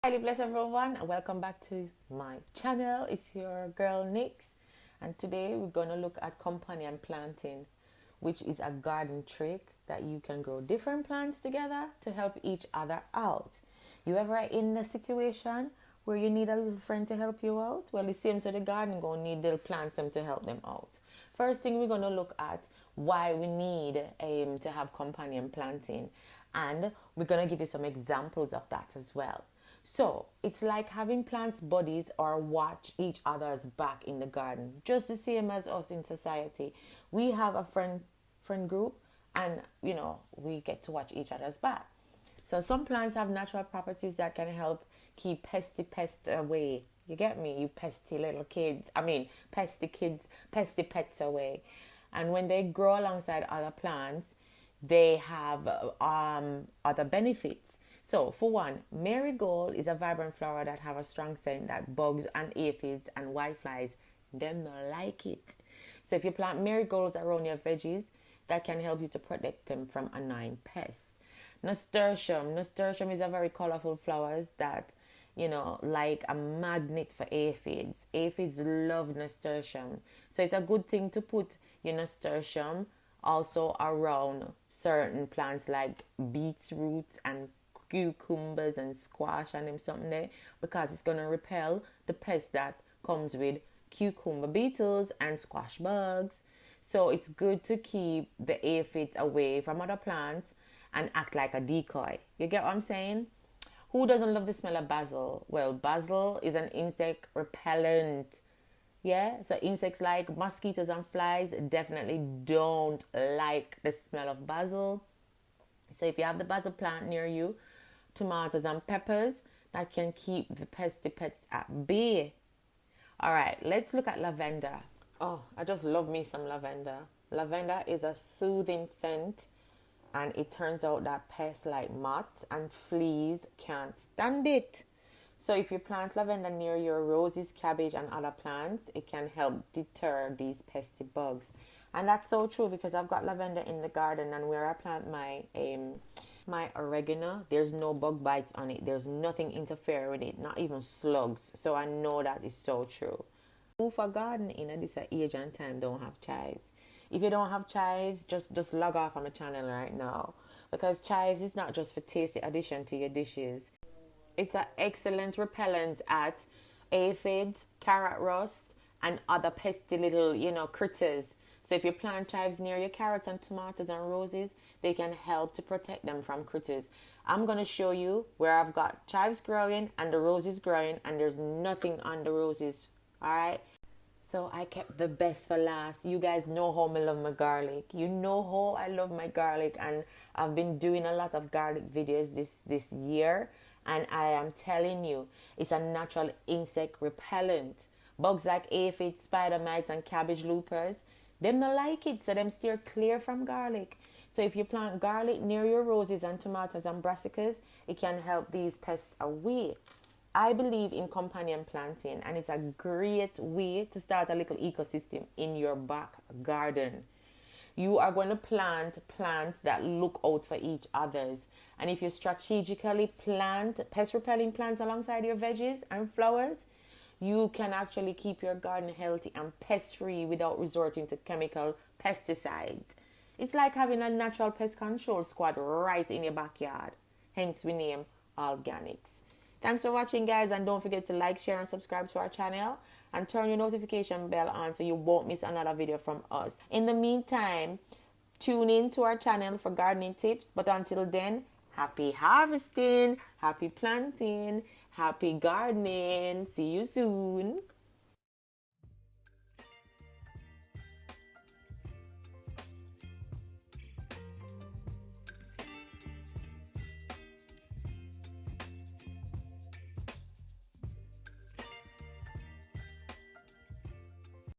Highly blessed everyone and welcome back to my channel. It's your girl Nix, and today we're going to look at companion planting, which is a garden trick that you can grow different plants together to help each other out. You ever in a situation where you need a little friend to help you out? Well, it seems that the garden going to need little plants them to help them out. First thing, we're going to look at why we need to have companion planting, and we're going to give you some examples of that as well. So it's like having plants buddies or watch each other's back in the garden, just the same as us in society. We have a friend group, and we get to watch each other's back. So some plants have natural properties that can help keep pests away. You get me? You pesty little kids. Pesty pets away. And when they grow alongside other plants, they have other benefits. So, for one, marigold is a vibrant flower that have a strong scent that bugs and aphids and whiteflies them not like it. So, if you plant marigolds around your veggies, that can help you to protect them from annoying pests. Nasturtium is a very colorful flowers that like a magnet for aphids. Aphids love nasturtium, so it's a good thing to put your nasturtium also around certain plants like beets roots and cucumbers and squash and them something there, because it's gonna repel the pest that comes with cucumber beetles and squash bugs. So it's good to keep the aphids away from other plants and act like a decoy. You get what I'm saying? Who doesn't love the smell of basil? Well, basil is an insect repellent. Yeah, so insects like mosquitoes and flies definitely don't like the smell of basil. So if you have the basil plant near you, tomatoes and peppers, that can keep the pesty pets at bay. All right, let's look at lavender. Oh, I just love me some lavender. Lavender is a soothing scent, and it turns out that pests like moths and fleas can't stand it. So if you plant lavender near your roses, cabbage, and other plants, it can help deter these pesty bugs. And that's so true, because I've got lavender in the garden, and where I plant my oregano, there's no bug bites on it. There's nothing interfering with it, not even slugs. So I know that is so true. Who for garden in this age and time don't have chives? If you don't have chives, just log off on my channel right now, because chives is not just for tasty addition to your dishes. It's an excellent repellent at aphids, carrot rust, and other pesty little critters. So if you plant chives near your carrots and tomatoes and roses, they can help to protect them from critters. I'm going to show you where I've got chives growing and the roses growing, and there's nothing on the roses. All right? So I kept the best for last. You guys know how I love my garlic. You know how I love my garlic, and I've been doing a lot of garlic videos this year, and I am telling you, it's a natural insect repellent. Bugs like aphids, spider mites, and cabbage loopers, them not like it, so them steer clear from garlic. So if you plant garlic near your roses and tomatoes and brassicas, it can help these pests away. I believe in companion planting, and it's a great way to start a little ecosystem in your back garden. You are going to plant plants that look out for each others. And if you strategically plant pest repelling plants alongside your veggies and flowers, you can actually keep your garden healthy and pest free without resorting to chemical pesticides. It's like having a natural pest control squad right in your backyard. Hence we name organics. Thanks for watching, guys, and don't forget to like, share, and subscribe to our channel, and turn your notification bell on so you won't miss another video from us. In the meantime, tune in to our channel for gardening tips. But until then, happy harvesting, happy planting, happy gardening. See you soon.